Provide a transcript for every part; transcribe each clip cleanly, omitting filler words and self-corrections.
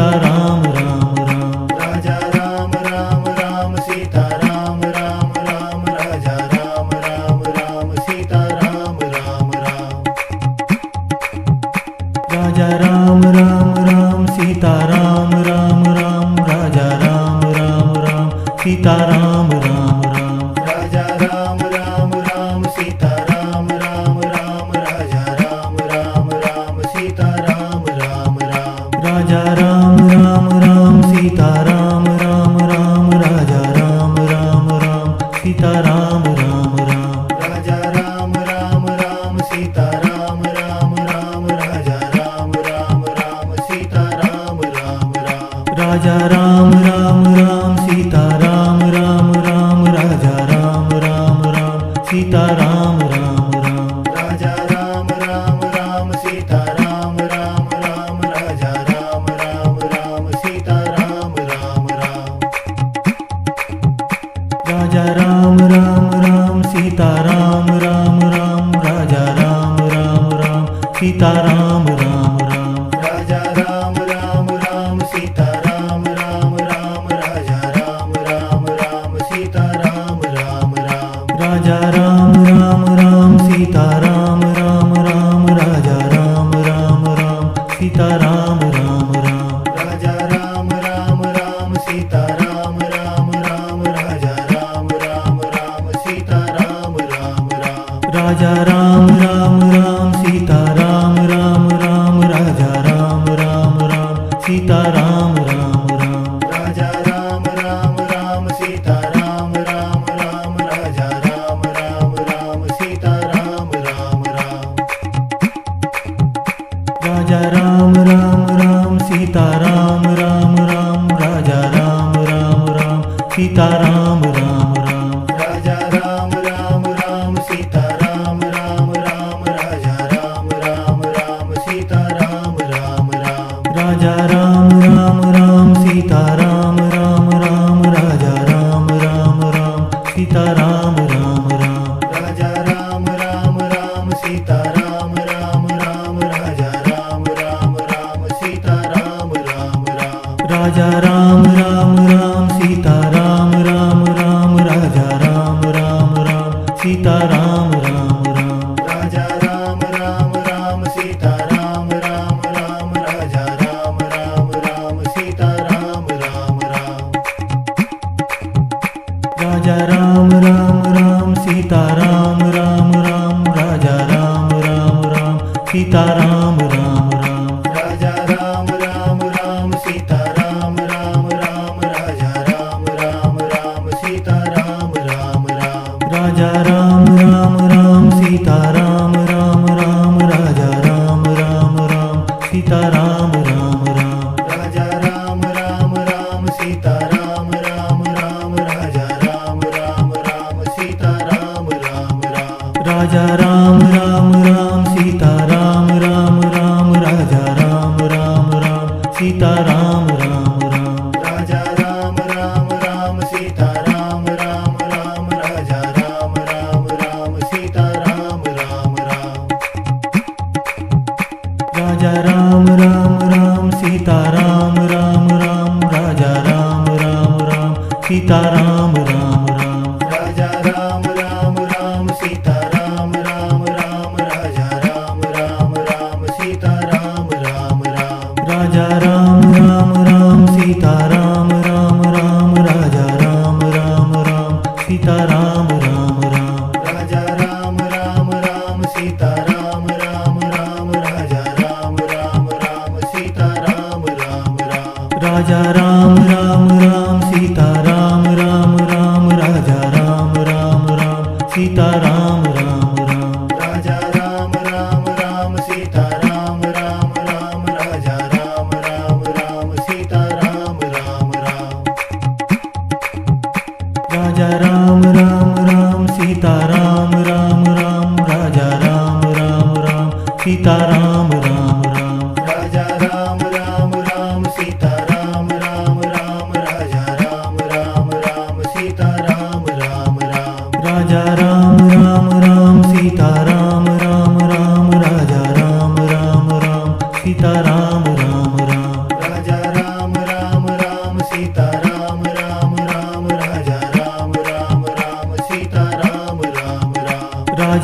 Sita Ram Ram Ram. Raja Ram Ram Ram Sita Ram Ram Ram Raja Ram Ram Ram Sita Ram Ram Ram. Raja Ram Ram Ram Sita Ram Ram Ram Raja Ram Ram Ram Sita Ram Ram Ram. Raja Ram Ram Ram Sita Ram Ram Ram Raja Ram Ram Ram Sita Ram Ram Ram. Raja Ram Ram Ram Sita Ram Ram Ram Raja Ram Ram Ram Sita Ram Ram Ram. Raja Ram Ram Ram Sita Ram Ram Ram Raja Ram Ram Ram Sita Ram Ram Ram. Raja Ram Ram Ram Sita Ram Ram Ram Raja Ram Ram Ram Sita Ram Ram Ram. Raja Ram Ram Ram Sita Ram Ram Ram Raja Ram Ram Ram Sita Ram Ram Ram. Raja Ram Ram Ram Sita Ram Ram Ram Raja Ram Ram Ram Sita Ram Ram Ram. Raja Ram Ram Ram Sita Ram Ram Ram Raja Ram Ram Ram Sita Ram Ram Ram. Raja Ram Ram Ram Sita Ram Ram Ram Raja Ram Ram Ram Sita Ram Ram Ram. Raja Ram Ram Ram Sita Ram Ram Ram Raja Ram Ram Ram Sita Ram Ram Ram. Raja Ram Ram Ram Sita Ram Ram Ram Raja Ram Ram Ram Sita Ram Ram Ram. Raja Ram Ram Ram Sita Ram Ram Ram Raja Ram Ram Ram Sita Ram Ram Ram. Raja Ram Ram Ram Sita Ram Ram Ram Raja Ram Ram Ram Sita Ram Ram Ram. Raja Ram Ram Ram Sita Ram Ram Ram Raja Ram Ram Ram Sita Ram Ram Ram. Raja Ram Ram Ram Sita Ram Ram Ram Raja Ram Ram Ram Sita Ram Ram Ram. Raja Ram Ram Ram Sita Ram Ram Ram Raja Ram Ram Ram Sita Ram Ram Ram. Raja Ram Ram Ram Sita Ram Ram Ram Raja Ram Ram Ram Sita Ram Ram Ram. Raja Ram Ram Ram Sita Ram Ram Ram Raja Ram Ram Ram Sita Ram Ram Ram. Raja Ram Ram Ram Sita Ram Ram Ram Raja Ram Ram Ram Sita Ram Ram Ram. Raja Ram Ram Ram Sita Ram Ram Ram Raja Ram Ram Ram Sita Ram Ram Ram. Raja Ram Ram Ram Sita Ram Ram Ram Raja Ram Ram Ram Sita Ram Ram Ram. Raja Ram Ram Ram Sita Ram Ram Ram Raja Ram Ram Ram Sita Ram Ram Ram. Raja Ram Ram Ram Sita Ram Ram Ram Raja Ram Ram Ram Sita Ram Ram Ram. Raja Ram Ram Ram Sita Ram Ram Ram Raja Ram Ram Ram Sita Ram Ram Ram. Raja Ram Ram Ram Sita Ram Ram Ram Raja Ram Ram Ram Sita Ram Ram Ram. Raja Ram Ram Ram Sita Ram Ram Ram Raja Ram Ram Ram Sita Ram Ram Ram. Raja Ram Ram Ram Sita Ram Ram Ram Raja Ram Ram Ram Sita Ram Ram Ram. Raja Ram Ram Ram Sita Ram Ram Ram Raja Ram Ram Ram Sita Ram Ram Ram. Raja Ram Ram Ram Sita Ram Ram Ram Raja Ram Ram Ram Sita Ram Ram Ram. Raja Ram Ram Ram Sita Ram Ram Ram Raja Ram Ram Ram Sita Ram Ram Ram. Raja Ram Ram Ram Sita Ram Ram Ram Raja Ram Ram Ram Sita Ram Ram Ram. Raja Ram Ram Ram Sita Ram Ram Ram Raja Ram Ram Ram Sita Ram Ram Ram. Raja Ram Ram Ram Sita Ram Ram Ram Raja Ram Ram Ram Sita Ram Ram Ram. Raja Ram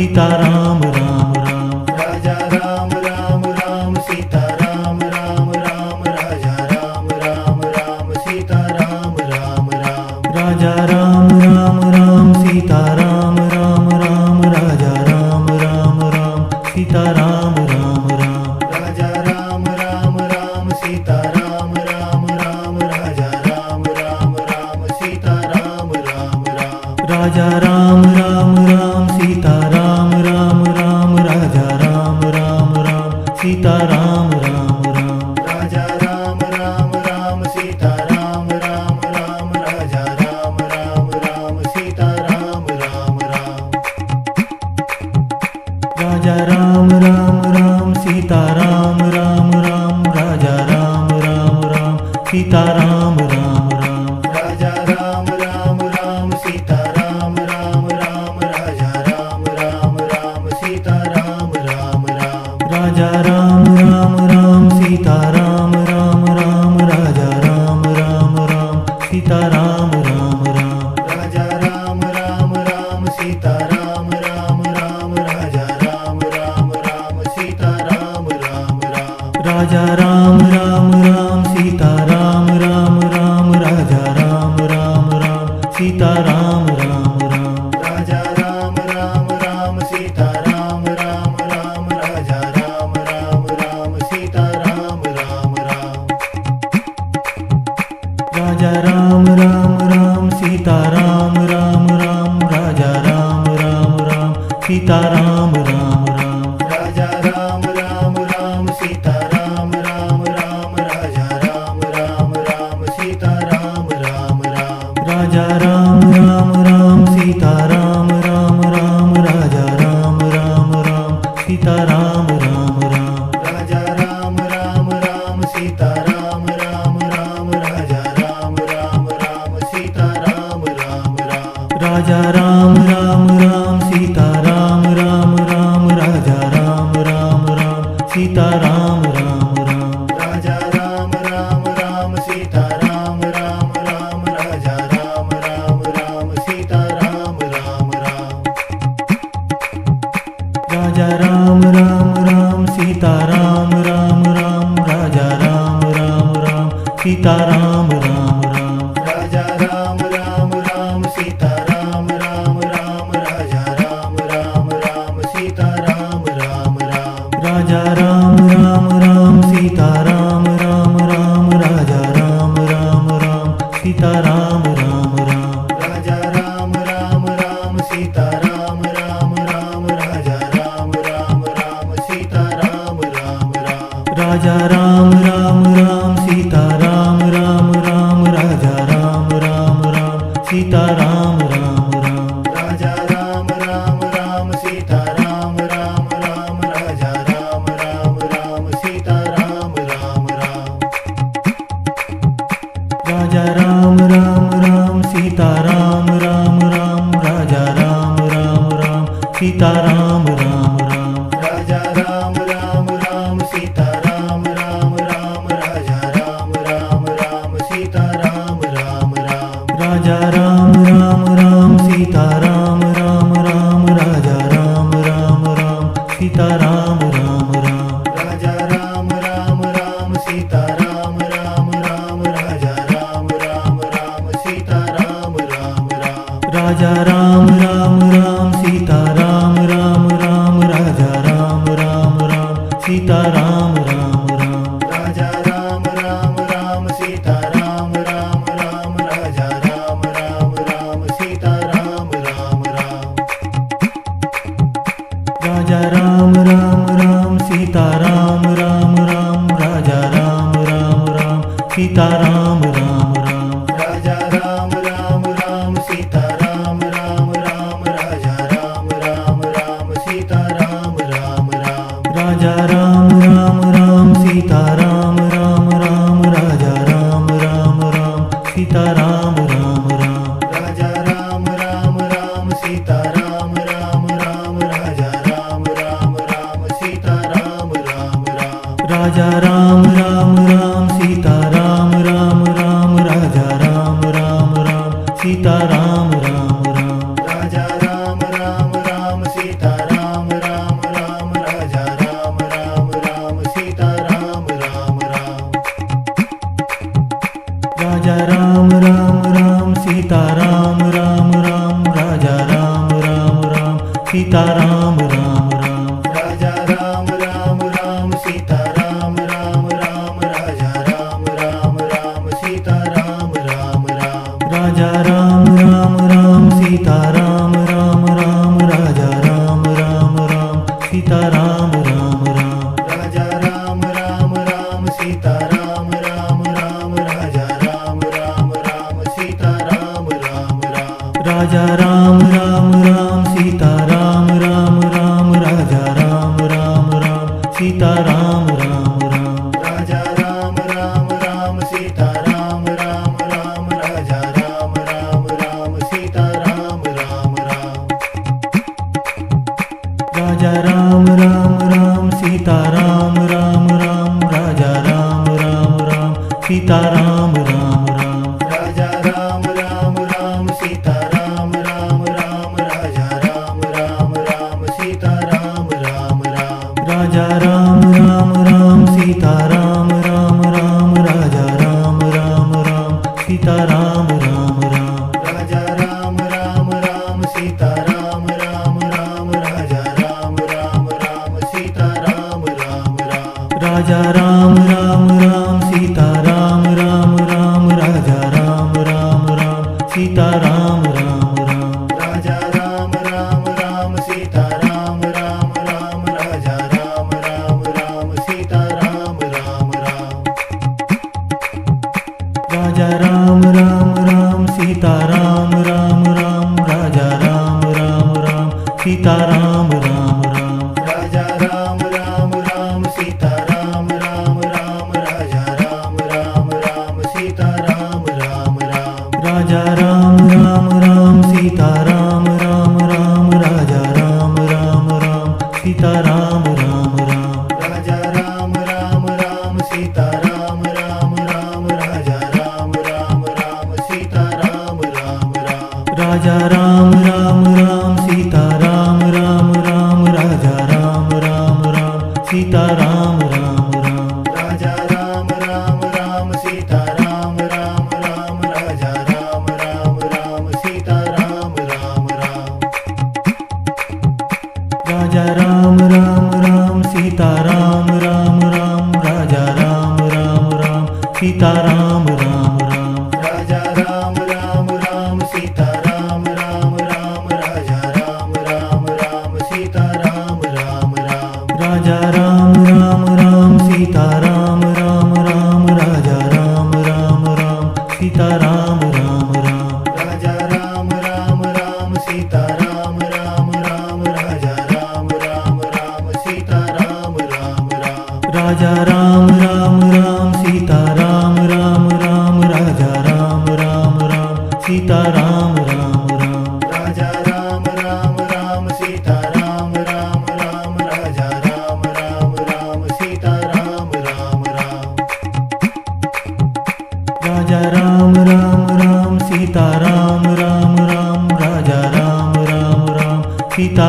Sita Ram Ram Ram. Raja Ram Ram Ram Sita Ram Ram Ram Raja Ram Ram Ram Sita Ram Ram Ram. Raja Ram Ram Ram Sita Ram Ram Ram Raja Ram Ram Ram Sita Ram Ram Ram. Raja Ram Ram Ram Sita Ram Ram Ram Raja Ram Ram Ram Sita Ram Ram Ram. Raja Ram Ram Ram Sita Ram Ram Ram Raja Ram Ram Ram Sita Ram Ram Ram. Raja Ram Ram Ram Sita Ram Ram Ram Raja Ram Ram Ram Sita Ram Ram Ram. Raja Ram Ram Ram Sita Ram Ram Ram Raja Ram Ram Ram Sita Ram Ram Ram. Raja Ram Ram Ram Sita Ram Ram Ram Raja Ram Ram Ram Sita Ram Ram Ram. Raja Ram Ram Ram Sita Ram Ram Ram Raja Ram Ram Ram Sita Ram Ram Ram. Raja Ram Ram Ram Sita Ram Ram Ram Raja Ram Ram Ram Sita Ram Ram Ram. Raja Ram Ram Ram Sita Ram Ram Ram Raja Ram Ram Ram Sita Ram Ram Ram. Raja Ram Ram Ram Sita Ram Ram Ram Raja Ram Ram Ram Sita Ram Ram Ram. Raja Ram Ram Ram Sita Ram Ram Ram Raja Ram Ram Ram Sita Ram Ram Ram. Raja Ram Ram Ram Sita Ram Ram Ram Raja Ram Ram Ram Sita Ram Ram Ram. Raja Ram Ram Ram Sita Ram Ram Ram Raja Ram Ram Ram Sita Ram Ram Ram. Raja Ram Ram Ram Sita Ram Ram Ram Raja Ram Ram Ram Sita Ram Ram Ram. Raja Ram Ram Ram Sita Ram Ram Ram Raja Ram Ram Ram Sita Ram Ram Ram. Raja Ram Ram Ram Sita Ram Ram Ram Raja Ram Ram Ram Sita Ram Ram Ram. Raja Ram Ram Ram Sita Ram Ram Ram Raja Ram Ram Ram Sita Ram Ram Ram. Raja Ram Ram Ram Sita Ram Ram Ram Raja Ram Ram Ram Sita Ram Ram Ram. Raja Ram Ram Ram Sita Ram Ram Ram Raja Ram Ram Ram Sita Ram Ram Ram. Raja Ram Ram Ram Sita Ram Ram Ram Raja Ram Ram Ram Sita Ram Ram Ram. Raja Ram Ram Ram Sita Ram Ram Ram Raja Ram Ram Ram Sita Ram Ram Ram. Raja Ram Ram Ram Sita Ram Ram Ram Raja Ram Ram Ram Sita Ram Ram Ram. Raja Ram Ram Ram Sita Ram Ram Ram Raja Ram Ram Ram Sita Ram Ram Ram. Raja Ram Ram Ram Sita Ram Ram Ram Raja Ram Ram Ram Sita Ram Ram Ram. Raja Ram Ram Ram Sita Ram Ram Ram Raja Ram Ram Ram Sita Ram Ram Ram. Raja Ram Ram Ram Sita Ram Ram Ram Raja Ram Ram Ram Sita Ram Ram Ram. Raja Ram Ram Ram Sita Ram Ram Ram Raja Ram Ram Ram Sita Ram Ram Ram. Raja Ram Ram Ram Sita Ram Ram Ram Raja Ram Ram Ram Sita Ram Ram Ram. Raja Ram Ram Ram Sita Ram Ram Ram Raja Ram Ram Ram Sita Ram Ram Ram. Raja Ram Ram Ram Sita Ram Ram Ram Raja Ram Ram Ram Sita Ram Ram Ram. Raja Ram Ram Ram Sita Ram Ram Ram Raja Ram Ram Ram Sita Ram Ram Ram. Raja Ram Ram Ram Sita Ram Ram Ram Raja Ram Ram Ram Sita Ram Ram Ram. Raja Ram Ram Ram Sita Ram Ram Ram Raja Ram Ram Ram Sita Ram Ram Ram. Raja Ram Ram Ram Sita Ram Sita Ram Ram Ram. Raja Ram Ram Ram Sita Ram Ram Ram Raja Ram Ram Ram Sita Ram Ram Ram. Raja Ram Ram Ram Sita Ram Ram Ram Raja Ram Ram Ram Sita Ram Ram Ram. Raja Ram Ram Ram Sita Ram Ram Ram Raja Ram Ram Ram Sita Ram Ram Ram. Raja Ram Ram Ram Sita Ram Ram Ram Raja Ram Ram Ram Sita Ram Ram Ram. Raja Ram Ram Ram Sita Ram Ram Ram Raja Ram Ram Ram Sita Ram Ram Ram. Raja Ram Ram Ram Sita Ram Ram Ram Raja Ram Ram Ram Sita Ram Ram Ram. Raja Ram Ram Ram Sita Ram Ram Ram Raja Ram Ram Ram Sita Ram Ram Ram. Raja Ram Ram Ram Sita Ram Ram Ram Raja Ram Ram Ram Sita Ram Ram Ram. Raja Ram Ram Ram Sita Ram Ram Ram Raja Ram Ram Ram Sita Ram Ram Ram. Raja Ram Ram Ram Sita Ram Ram Ram Raja Ram Ram Ram Sita Ram Ram Ram. Raja Ram Ram Ram Sita Ram Ram Ram Raja Ram Ram Ram Sita Ram Ram Ram. Raja Ram Ram Ram Sita Ram Ram Ram Raja Ram Ram Ram Sita Ram Ram Ram. Raja Ram Ram Ram Sita Ram Ram Ram Raja Ram Ram Ram Sita Ram Ram Ram. Raja Ram Ram Ram Sita Ram Ram Ram Raja Ram Ram Ram Sita Ram Ram Ram. Raja Ram Ram Ram Sita Ram Ram Ram Raja Ram Ram Ram Sita Ram Ram Ram. Raja Ram Ram Ram Sita Ram Ram Ram Raja Ram Ram Ram Sita Ram Ram Ram. Raja Ram Ram Ram Sita Ram Ram Ram Raja Ram Ram Ram Sita Ram Ram Ram. Raja Ram Ram Ram Sita Ram Ram Ram Raja Ram Ram Ram Sita Ram Ram Ram. Raja Ram Ram Ram Sita Ram Ram Ram Raja Ram Ram Ram Sita Ram Ram Ram. Raja Ram Ram Ram Sita Ram Ram Ram Raja Ram Ram Ram Sita Ram Ram Ram. Raja Ram Ram Ram Sita Ram Ram Ram Raja Ram Ram Ram Sita Ram Ram Ram. Raja Ram Ram Ram Sita Ram Ram Ram Raja Ram Ram Ram Sita Ram Ram Ram. Raja Ram Ram Ram Sita Ram Ram Ram Raja Ram Ram Ram Sita Ram Ram Ram. Raja Ram Ram Ram Sita Ram Ram Ram Raja Ram Ram Ram Sita Ram Ram Ram. Raja Ram Ram Ram Sita Ram Ram Ram Raja Ram Ram Ram Sita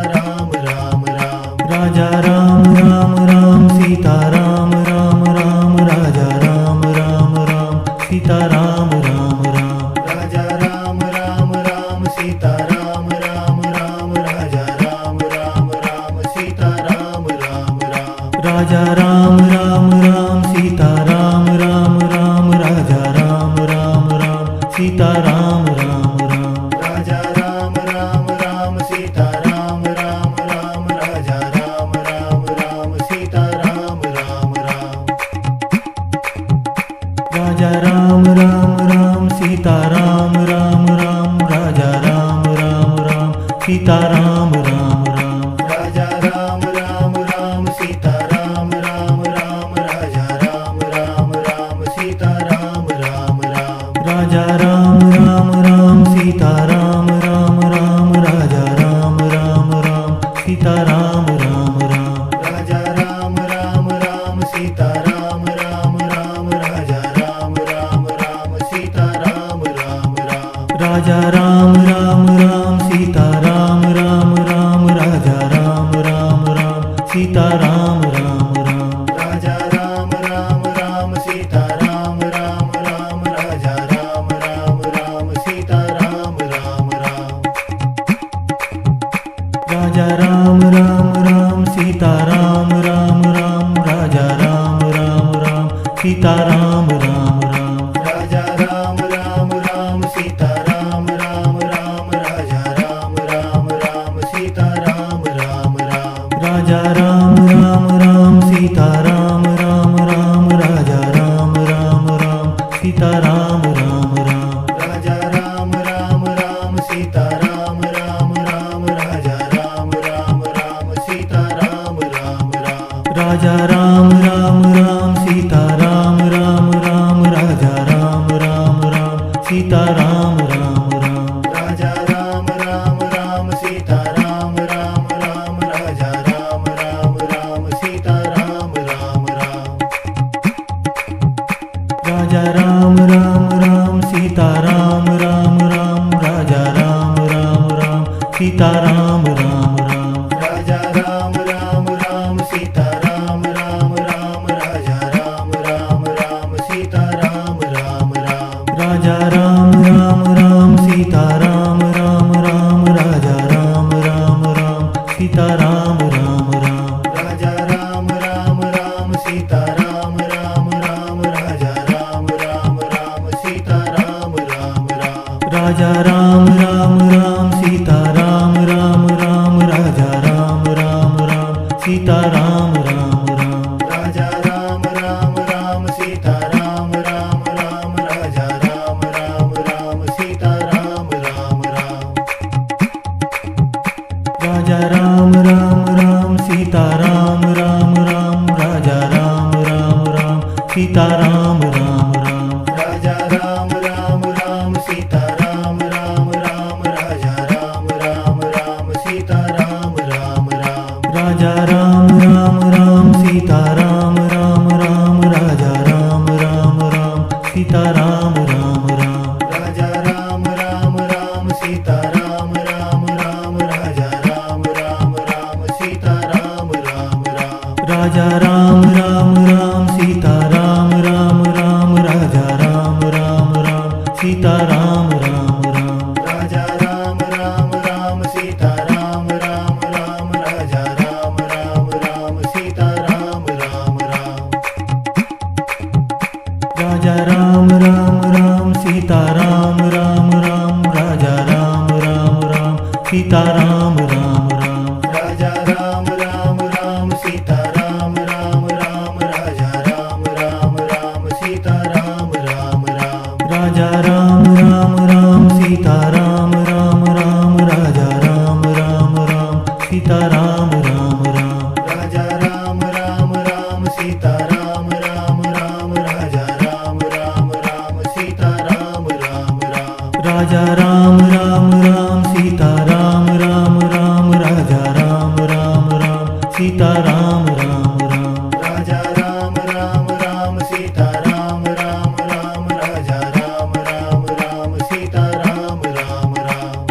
Ram Ram Ram. Raja Ram Ram Ram Sita Ram Ram Ram Raja Ram Ram Ram Sita Ram Ram Ram. Raja Ram Ram Ram Sita Ram Ram Ram Raja Ram Ram Ram Sita Ram Ram Ram. Raja Ram Ram Ram Sita Ram Ram Ram Raja Ram Ram Ram Sita Ram Ram Ram. Raja Ram Ram Ram Sita Ram Ram Ram Raja Ram Ram Ram Sita Ram Ram Ram. Raja Ram Ram Ram Sita Ram Ram Ram Raja Ram Ram Ram Sita Ram Ram Ram. Raja Ram Ram Ram Sita Ram Ram Ram Raja Ram Ram Ram Sita Ram Ram Ram. Raja Ram Ram Ram Sita Ram Ram Ram Raja Ram Ram Ram Sita Ram Ram Ram. Raja Ram Ram Ram Sita Ram Ram Ram Raja Ram Ram Ram Sita Ram Ram Ram. Raja Ram Ram Ram Sita Ram Ram Ram Raja Ram Ram Ram Sita Ram Ram Ram. Raja Ram Ram Ram Sita Sita Ram Ram Ram. Raja Ram Ram Ram Sita Ram Ram Ram Raja Ram Ram Ram Sita Ram Ram Ram. Raja Ram Ram Ram Sita Ram Ram Ram Raja Ram Ram Ram Sita Ram Ram Ram. Raja Ram Ram Ram Sita Ram Ram Ram Raja Ram Ram Ram Sita Ram Ram Ram. Raja Ram Ram Ram Sita Ram Ram Ram Raja Ram Ram Ram Sita Ram Ram Ram. Raja Ram Ram Ram Sita Ram Ram Ram Raja Ram Ram Ram Sita Ram Ram Ram. Raja Ram Ram Ram Sita Ram Ram Ram Raja Ram Ram Ram Sita Ram Ram Ram. Raja Ram Ram Ram Sita Ram Ram Ram Raja Ram Ram Ram Sita Ram Ram Ram. Raja Ram Ram Ram Sita Ram Ram Ram Raja Ram Ram Ram Sita Ram Ram Ram. Raja Ram Ram Ram Sita Ram Ram Ram Raja Ram Ram Ram Sita Ram Ram Ram. Raja Ram Ram Ram Sita Ram Ram Ram Raja Ram Ram Ram Sita Ram Ram Ram. Raja Ram Ram Ram Sita Ram Ram Ram Raja Ram Ram Ram Sita Ram Ram Ram. Raja Ram Ram Ram Sita Ram Ram Ram Raja Ram Ram Ram Sita Ram Ram Ram. Raja Ram Ram Ram Sita Ram Ram Ram Raja Ram Ram Ram Sita Ram Ram Ram. Raja Ram Ram Ram Sita Ram Ram Ram Raja Ram Ram Ram Sita Ram Ram Ram. Raja Ram Ram Ram Sita Ram Ram Ram Raja Ram Ram Ram Sita Ram Ram Ram. Raja Ram Ram Ram Sita Ram Ram Ram Raja Ram Ram Ram Sita Ram Ram Ram. Raja Ram Ram Ram Sita Ram Ram Ram Raja Ram Ram Ram Sita Ram Ram Ram. Raja Ram Ram Ram Sita Ram Ram Ram Raja Ram Ram Ram Sita Ram Ram Ram. Raja Ram Ram Ram Sita Ram Ram Ram Raja Ram Ram Ram Sita Ram Ram Ram. Raja Ram Ram Ram Sita Ram Ram Ram Raja Ram Ram Ram Sita Ram Ram Ram. Raja Ram Ram Ram Sita Ram Ram Ram Raja Ram Ram Ram Sita Ram Ram Ram. Raja Ram Ram Ram Sita Ram Ram Ram Raja Ram Ram Ram Sita Ram Ram Ram. Raja Ram Ram Ram Sita Ram Ram Ram Raja Ram Ram Ram Sita Ram Ram Ram. Raja Ram Ram Ram Sita Ram Ram Ram Raja Ram Ram Ram Sita Ram Ram Ram.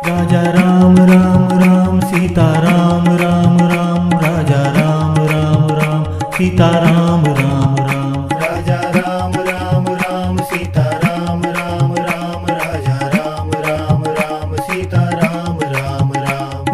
Raja Ram Ram Ram Sita Ram Ram Ram Raja Ram Ram Ram Sita Ram Ram Ram.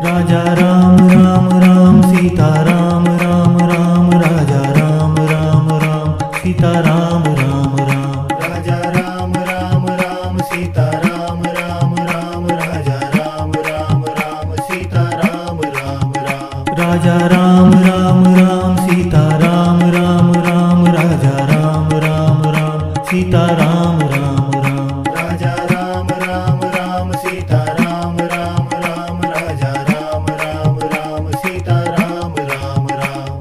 Raja Ram Ram Ram Sita Ram Ram Ram Raja Ram Ram Ram Sita Ram Ram Ram. Raja Ram Ram Ram Sita Ram Ram Ram Raja Ram Ram Ram Sita Ram Ram Ram. Raja Ram Ram Ram Sita Ram Ram Ram Raja Ram Ram Ram Sita Ram Ram Ram. Raja Ram Ram Ram Sita Ram Ram Ram Raja Ram Ram Ram Sita Ram Ram Ram.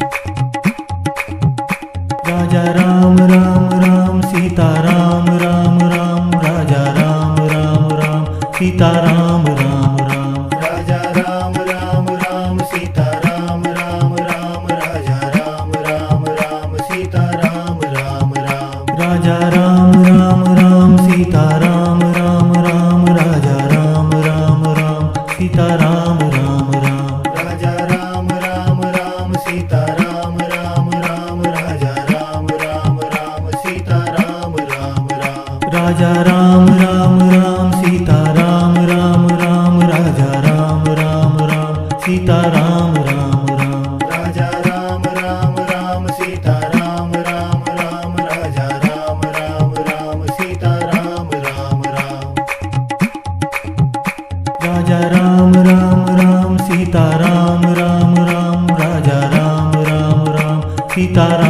Raja Ram Ram Ram Sita Ram Ram Ram Raja Ram Ram Ram Sita Ram Ram Ram. Raja Ram Ram Ram Sita Ram Ram Ram Raja Ram Ram Ram Sita Ram Ram Ram. Raja Ram Ram Ram Sita Ram Ram Ram Raja Ram Ram Ram Sita Ram Ram Ram. Raja Ram Ram Ram Sita Ram Ram Ram Raja Ram Ram Ram Sita Ram Ram Ram. Raja Ram Ram Ram Sita Ram Ram Ram Raja Ram Ram Ram Sita Ram Ram Ram. Raja Ram Ram Ram Sita